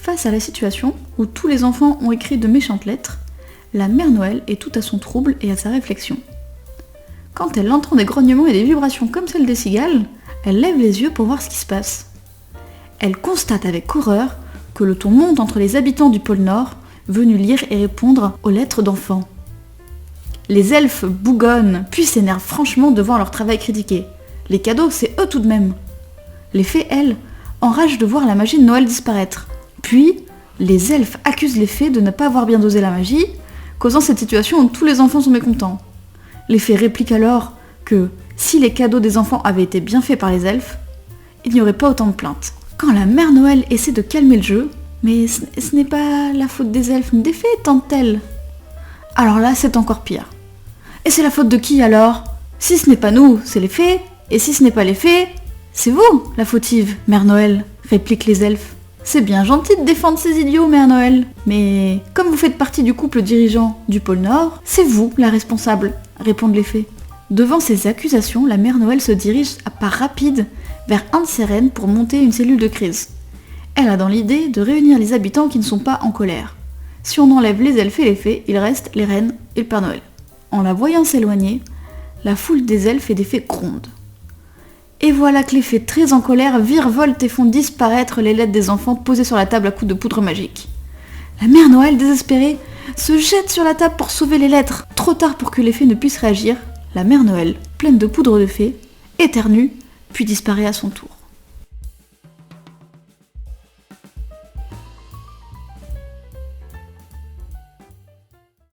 Face à la situation où tous les enfants ont écrit de méchantes lettres, la mère Noël est toute à son trouble et à sa réflexion. Quand elle entend des grognements et des vibrations comme celles des cigales, elle lève les yeux pour voir ce qui se passe. Elle constate avec horreur que le ton monte entre les habitants du pôle Nord, venus lire et répondre aux lettres d'enfants. Les elfes bougonnent, puis s'énervent franchement de voir leur travail critiqué. Les cadeaux, c'est eux tout de même. Les fées, elles, enragent de voir la magie de Noël disparaître. Puis, les elfes accusent les fées de ne pas avoir bien dosé la magie, causant cette situation où tous les enfants sont mécontents. Les fées répliquent alors que, si les cadeaux des enfants avaient été bien faits par les elfes, il n'y aurait pas autant de plaintes. Quand la mère Noël essaie de calmer le jeu, mais ce n'est pas la faute des elfes ni des fées, tente-t-elle. Alors là, c'est encore pire. Et c'est la faute de qui alors ? Si ce n'est pas nous, c'est les fées, et si ce n'est pas les fées, c'est vous, la fautive, Mère Noël, répliquent les elfes. C'est bien gentil de défendre ces idiots, Mère Noël, mais comme vous faites partie du couple dirigeant du pôle Nord, c'est vous la responsable, répondent les fées. Devant ces accusations, la Mère Noël se dirige à pas rapides vers un de ses rennes pour monter une cellule de crise. Elle a dans l'idée de réunir les habitants qui ne sont pas en colère. Si on enlève les elfes et les fées, il reste les rennes et le Père Noël. En la voyant s'éloigner, la foule des elfes et des fées gronde. Et voilà que les fées très en colère virevoltent et font disparaître les lettres des enfants posées sur la table à coups de poudre magique. La Mère Noël, désespérée, se jette sur la table pour sauver les lettres. Trop tard pour que les fées ne puissent réagir, la Mère Noël, pleine de poudre de fée, éternue, puis disparaît à son tour.